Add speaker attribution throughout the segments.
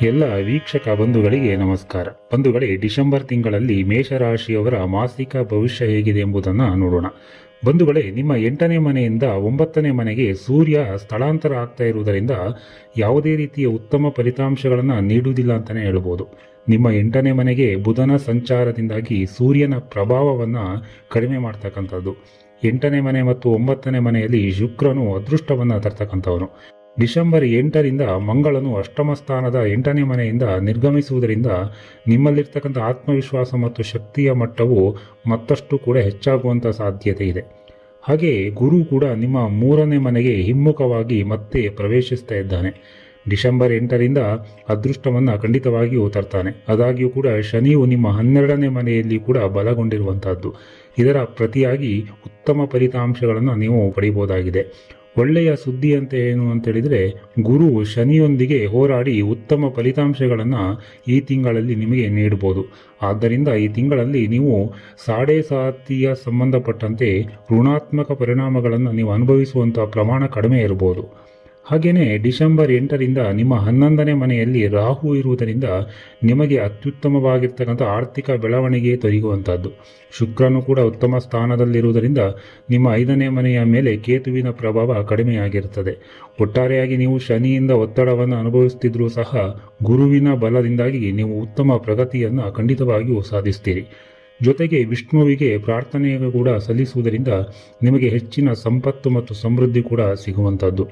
Speaker 1: ಎಲ್ಲ ವೀಕ್ಷಕ ಬಂಧುಗಳಿಗೆ ನಮಸ್ಕಾರ. ಬಂಧುಗಳೇ, ಡಿಸೆಂಬರ್ ತಿಂಗಳಲ್ಲಿ ಮೇಷರಾಶಿಯವರ ಮಾಸಿಕ ಭವಿಷ್ಯ ಹೇಗಿದೆ ಎಂಬುದನ್ನು ನೋಡೋಣ. ಬಂಧುಗಳೇ, ನಿಮ್ಮ 8ನೇ ಮನೆಯಿಂದ 9ನೇ ಮನೆಗೆ ಸೂರ್ಯ ಸ್ಥಳಾಂತರ ಆಗ್ತಾ ಇರುವುದರಿಂದ ಯಾವುದೇ ರೀತಿಯ ಉತ್ತಮ ಫಲಿತಾಂಶಗಳನ್ನು ನೀಡುವುದಿಲ್ಲ ಅಂತಲೇ ಹೇಳ್ಬೋದು. ನಿಮ್ಮ 8ನೇ ಮನೆಗೆ ಬುಧನ ಸಂಚಾರದಿಂದಾಗಿ ಸೂರ್ಯನ ಪ್ರಭಾವವನ್ನು ಕಡಿಮೆ ಮಾಡ್ತಕ್ಕಂಥದ್ದು. 8ನೇ ಮನೆ ಮತ್ತು 9ನೇ ಮನೆಯಲ್ಲಿ ಶುಕ್ರನು ಅದೃಷ್ಟವನ್ನು ತರ್ತಕ್ಕಂಥವನು. ಡಿಸೆಂಬರ್ 8ರಿಂದ ಮಂಗಳನು ಅಷ್ಟಮ ಸ್ಥಾನದ 8ನೇ ಮನೆಯಿಂದ ನಿರ್ಗಮಿಸುವುದರಿಂದ ನಿಮ್ಮಲ್ಲಿರ್ತಕ್ಕಂಥ ಆತ್ಮವಿಶ್ವಾಸ ಮತ್ತು ಶಕ್ತಿಯ ಮಟ್ಟವು ಮತ್ತಷ್ಟು ಕೂಡ ಹೆಚ್ಚಾಗುವಂಥ ಸಾಧ್ಯತೆ ಇದೆ. ಹಾಗೆ ಗುರು ಕೂಡ ನಿಮ್ಮ 3ನೇ ಮನೆಗೆ ಹಿಮ್ಮುಖವಾಗಿ ಮತ್ತೆ ಪ್ರವೇಶಿಸ್ತಾ ಇದ್ದಾನೆ. ಡಿಸೆಂಬರ್ 8ರಿಂದ ಅದೃಷ್ಟವನ್ನು ಖಂಡಿತವಾಗಿಯೂ ತರ್ತಾನೆ. ಆದಾಗ್ಯೂ ಕೂಡ ಶನಿಯು ನಿಮ್ಮ 12ನೇ ಮನೆಯಲ್ಲಿ ಕೂಡ ಬಲಗೊಂಡಿರುವಂತಹದ್ದು. ಇದರ ಪ್ರತಿಯಾಗಿ ಉತ್ತಮ ಫಲಿತಾಂಶಗಳನ್ನು ನೀವು ಪಡೆಯಬಹುದಾಗಿದೆ. ಒಳ್ಳೆಯ ಸುದ್ದಿ ಅಂತ ಏನು ಅಂತೇಳಿದರೆ, ಗುರು ಶನಿಯೊಂದಿಗೆ ಹೋರಾಡಿ ಉತ್ತಮ ಫಲಿತಾಂಶಗಳನ್ನು ಈ ತಿಂಗಳಲ್ಲಿ ನಿಮಗೆ ನೀಡಬಹುದು. ಆದ್ದರಿಂದ ಈ ತಿಂಗಳಲ್ಲಿ ನೀವು ಸಾಡೆ ಸಾತಿಯ ಸಂಬಂಧಪಟ್ಟಂತೆ ಋಣಾತ್ಮಕ ಪರಿಣಾಮಗಳನ್ನು ನೀವು ಅನುಭವಿಸುವಂಥ ಪ್ರಮಾಣ ಕಡಿಮೆ ಇರಬಹುದು. ಹಾಗೆಯೇ ಡಿಸೆಂಬರ್ 8ರಿಂದ ನಿಮ್ಮ 11ನೇ ಮನೆಯಲ್ಲಿ ರಾಹು ಇರುವುದರಿಂದ ನಿಮಗೆ ಅತ್ಯುತ್ತಮವಾಗಿರ್ತಕ್ಕಂಥ ಆರ್ಥಿಕ ಬೆಳವಣಿಗೆ ತೊಡಗುವಂಥದ್ದು. ಶುಕ್ರನು ಕೂಡ ಉತ್ತಮ ಸ್ಥಾನದಲ್ಲಿರುವುದರಿಂದ ನಿಮ್ಮ 5ನೇ ಮನೆಯ ಮೇಲೆ ಕೇತುವಿನ ಪ್ರಭಾವ ಕಡಿಮೆಯಾಗಿರುತ್ತದೆ. ಒಟ್ಟಾರೆಯಾಗಿ ನೀವು ಶನಿಯಿಂದ ಒತ್ತಡವನ್ನು ಅನುಭವಿಸುತ್ತಿದ್ದರೂ ಸಹ ಗುರುವಿನ ಬಲದಿಂದಾಗಿ ನೀವು ಉತ್ತಮ ಪ್ರಗತಿಯನ್ನು ಖಂಡಿತವಾಗಿಯೂ ಸಾಧಿಸ್ತೀರಿ. ಜೊತೆಗೆ ವಿಷ್ಣುವಿಗೆ ಪ್ರಾರ್ಥನೆ ಕೂಡ ಸಲ್ಲಿಸುವುದರಿಂದ ನಿಮಗೆ ಹೆಚ್ಚಿನ ಸಂಪತ್ತು ಮತ್ತು ಸಮೃದ್ಧಿ ಕೂಡ ಸಿಗುವಂಥದ್ದು.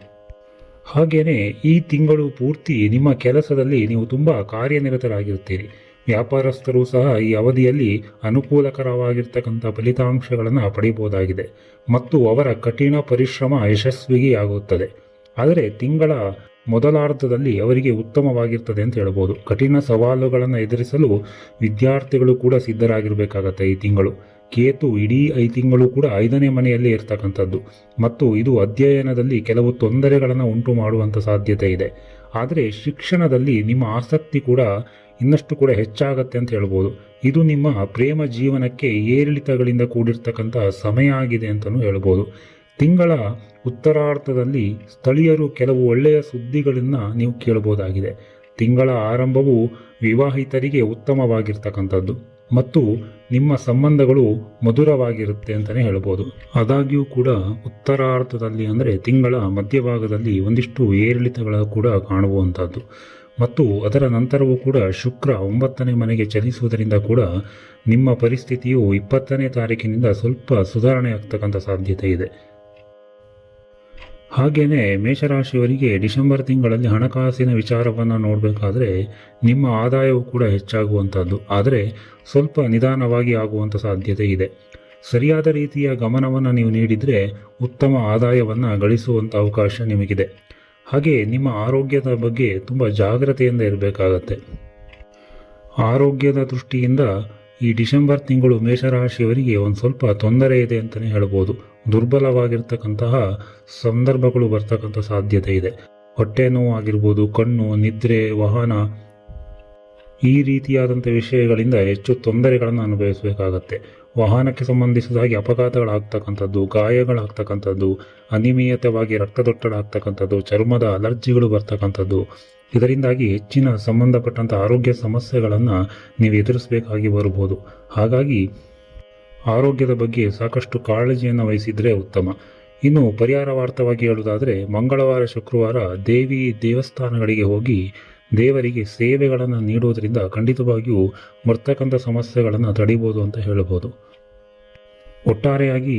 Speaker 1: ಹಾಗೆಯೇ ಈ ತಿಂಗಳು ಪೂರ್ತಿ ನಿಮ್ಮ ಕೆಲಸದಲ್ಲಿ ನೀವು ತುಂಬ ಕಾರ್ಯನಿರತರಾಗಿರುತ್ತೀರಿ. ವ್ಯಾಪಾರಸ್ಥರು ಸಹ ಈ ಅವಧಿಯಲ್ಲಿ ಅನುಕೂಲಕರವಾಗಿರ್ತಕ್ಕಂಥ ಫಲಿತಾಂಶಗಳನ್ನು ಪಡೆಯಬಹುದಾಗಿದೆ ಮತ್ತು ಅವರ ಕಠಿಣ ಪರಿಶ್ರಮ ಯಶಸ್ವಿಗೆ ಆಗುತ್ತದೆ. ಆದರೆ ತಿಂಗಳ ಮೊದಲಾರ್ಧದಲ್ಲಿ ಅವರಿಗೆ ಉತ್ತಮವಾಗಿರ್ತದೆ ಅಂತ ಹೇಳ್ಬೋದು. ಕಠಿಣ ಸವಾಲುಗಳನ್ನು ಎದುರಿಸಲು ವಿದ್ಯಾರ್ಥಿಗಳು ಕೂಡ ಸಿದ್ಧರಾಗಿರಬೇಕಾಗತ್ತೆ. ಈ ತಿಂಗಳು ಕೇತು ಇಡೀ 5 ತಿಂಗಳು ಕೂಡ 5ನೇ ಮನೆಯಲ್ಲೇ ಇರ್ತಕ್ಕಂಥದ್ದು ಮತ್ತು ಇದು ಅಧ್ಯಯನದಲ್ಲಿ ಕೆಲವು ತೊಂದರೆಗಳನ್ನು ಉಂಟು ಮಾಡುವಂಥ ಸಾಧ್ಯತೆ ಇದೆ. ಆದರೆ ಶಿಕ್ಷಣದಲ್ಲಿ ನಿಮ್ಮ ಆಸಕ್ತಿ ಕೂಡ ಇನ್ನಷ್ಟು ಕೂಡ ಹೆಚ್ಚಾಗತ್ತೆ ಅಂತ ಹೇಳ್ಬೋದು. ಇದು ನಿಮ್ಮ ಪ್ರೇಮ ಜೀವನಕ್ಕೆ ಏರಿಳಿತಗಳಿಂದ ಕೂಡಿರ್ತಕ್ಕಂಥ ಸಮಯ ಆಗಿದೆ ಅಂತಲೂ ಹೇಳ್ಬೋದು. ತಿಂಗಳ ಉತ್ತರಾರ್ಧದಲ್ಲಿ ಸ್ಥಳೀಯರು ಕೆಲವು ಒಳ್ಳೆಯ ಸುದ್ದಿಗಳನ್ನು ನೀವು ಕೇಳಬಹುದಾಗಿದೆ. ತಿಂಗಳ ಆರಂಭವು ವಿವಾಹಿತರಿಗೆ ಉತ್ತಮವಾಗಿರ್ತಕ್ಕಂಥದ್ದು ಮತ್ತು ನಿಮ್ಮ ಸಂಬಂಧಗಳು ಮಧುರವಾಗಿರುತ್ತೆ ಅಂತಲೇ ಹೇಳ್ಬೋದು. ಆದಾಗ್ಯೂ ಕೂಡ ಉತ್ತರಾರ್ಧದಲ್ಲಿ ಅಂದರೆ ತಿಂಗಳ ಮಧ್ಯಭಾಗದಲ್ಲಿ ಒಂದಿಷ್ಟು ಏರಿಳಿತಗಳ ಕೂಡ ಕಾಣುವಂಥದ್ದು ಮತ್ತು ಅದರ ನಂತರವೂ ಕೂಡ ಶುಕ್ರ 9ನೇ ಮನೆಗೆ ಚಲಿಸುವುದರಿಂದ ಕೂಡ ನಿಮ್ಮ ಪರಿಸ್ಥಿತಿಯು 20ನೇ ತಾರೀಕಿನಿಂದ ಸ್ವಲ್ಪ ಸುಧಾರಣೆ ಆಗ್ತಕ್ಕಂಥ ಸಾಧ್ಯತೆ ಇದೆ. ಹಾಗೆಯೇ ಮೇಷರಾಶಿಯವರಿಗೆ ಡಿಸೆಂಬರ್ ತಿಂಗಳಲ್ಲಿ ಹಣಕಾಸಿನ ವಿಚಾರವನ್ನು ನೋಡಬೇಕಾದ್ರೆ ನಿಮ್ಮ ಆದಾಯವು ಕೂಡ ಹೆಚ್ಚಾಗುವಂಥದ್ದು, ಆದರೆ ಸ್ವಲ್ಪ ನಿಧಾನವಾಗಿ ಆಗುವಂಥ ಸಾಧ್ಯತೆ ಇದೆ. ಸರಿಯಾದ ರೀತಿಯ ಗಮನವನ್ನು ನೀವು ನೀಡಿದರೆ ಉತ್ತಮ ಆದಾಯವನ್ನು ಗಳಿಸುವಂಥ ಅವಕಾಶ ನಿಮಗಿದೆ. ಹಾಗೆ ನಿಮ್ಮ ಆರೋಗ್ಯದ ಬಗ್ಗೆ ತುಂಬ ಜಾಗ್ರತೆಯಿಂದ ಇರಬೇಕಾಗತ್ತೆ. ಆರೋಗ್ಯದ ದೃಷ್ಟಿಯಿಂದ ಈ ಡಿಸೆಂಬರ್ ತಿಂಗಳು ಮೇಷರಾಶಿಯವರಿಗೆ ಒಂದು ಸ್ವಲ್ಪ ತೊಂದರೆ ಇದೆ ಅಂತಲೇ ಹೇಳ್ಬೋದು. ದುರ್ಬಲವಾಗಿರ್ತಕ್ಕಂತಹ ಸಂದರ್ಭಗಳು ಬರ್ತಕ್ಕಂಥ ಸಾಧ್ಯತೆ ಇದೆ. ಹೊಟ್ಟೆ ನೋವು ಆಗಿರ್ಬೋದು, ಕಣ್ಣು, ನಿದ್ರೆ, ವಾಹನ, ಈ ರೀತಿಯಾದಂಥ ವಿಷಯಗಳಿಂದ ಹೆಚ್ಚು ತೊಂದರೆಗಳನ್ನು ಅನುಭವಿಸಬೇಕಾಗತ್ತೆ. ವಾಹನಕ್ಕೆ ಸಂಬಂಧಿಸಿದ ಹಾಗೆ ಅಪಘಾತಗಳಾಗ್ತಕ್ಕಂಥದ್ದು, ಗಾಯಗಳಾಗ್ತಕ್ಕಂಥದ್ದು, ಅನಿಯಮಿತವಾಗಿ ರಕ್ತದೊತ್ತಡ ಆಗ್ತಕ್ಕಂಥದ್ದು, ಚರ್ಮದ ಅಲರ್ಜಿಗಳು ಬರ್ತಕ್ಕಂಥದ್ದು, ಇದರಿಂದಾಗಿ ಹೆಚ್ಚಿನ ಸಂಬಂಧಪಟ್ಟಂಥ ಆರೋಗ್ಯ ಸಮಸ್ಯೆಗಳನ್ನು ನೀವು ಎದುರಿಸಬೇಕಾಗಿ ಬರ್ಬೋದು. ಹಾಗಾಗಿ ಆರೋಗ್ಯದ ಬಗ್ಗೆ ಸಾಕಷ್ಟು ಕಾಳಜಿಯನ್ನು ವಹಿಸಿದರೆ ಉತ್ತಮ. ಇನ್ನು ಪರಿಹಾರವಾರ್ಥವಾಗಿ ಹೇಳುವುದಾದರೆ, ಮಂಗಳವಾರ, ಶುಕ್ರವಾರ ದೇವಿ ದೇವಸ್ಥಾನಗಳಿಗೆ ಹೋಗಿ ದೇವರಿಗೆ ಸೇವೆಗಳನ್ನು ನೀಡುವುದರಿಂದ ಖಂಡಿತವಾಗಿಯೂ ಬರ್ತಕ್ಕಂಥ ಸಮಸ್ಯೆಗಳನ್ನು ತಡಿಬೋದು ಅಂತ ಹೇಳ್ಬೋದು. ಒಟ್ಟಾರೆಯಾಗಿ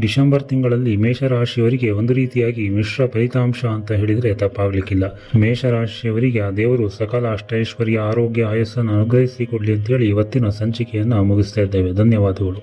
Speaker 1: ಡಿಸೆಂಬರ್ ತಿಂಗಳಲ್ಲಿ ಮೇಷರಾಶಿಯವರಿಗೆ ಒಂದು ರೀತಿಯಾಗಿ ಮಿಶ್ರ ಫಲಿತಾಂಶ ಅಂತ ಹೇಳಿದರೆ ತಪ್ಪಾಗಲಿಕ್ಕಿಲ್ಲ. ಮೇಷರಾಶಿಯವರಿಗೆ ಆ ದೇವರು ಸಕಲ ಅಷ್ಟೈಶ್ವರ್ಯ, ಆರೋಗ್ಯ, ಆಯಸ್ಸನ್ನು ಅನುಗ್ರಹಿಸಿಕೊಡಲಿ ಅಂತೇಳಿ ಇವತ್ತಿನ ಸಂಚಿಕೆಯನ್ನು ಮುಗಿಸ್ತಾ ಇದ್ದೇವೆ. ಧನ್ಯವಾದಗಳು.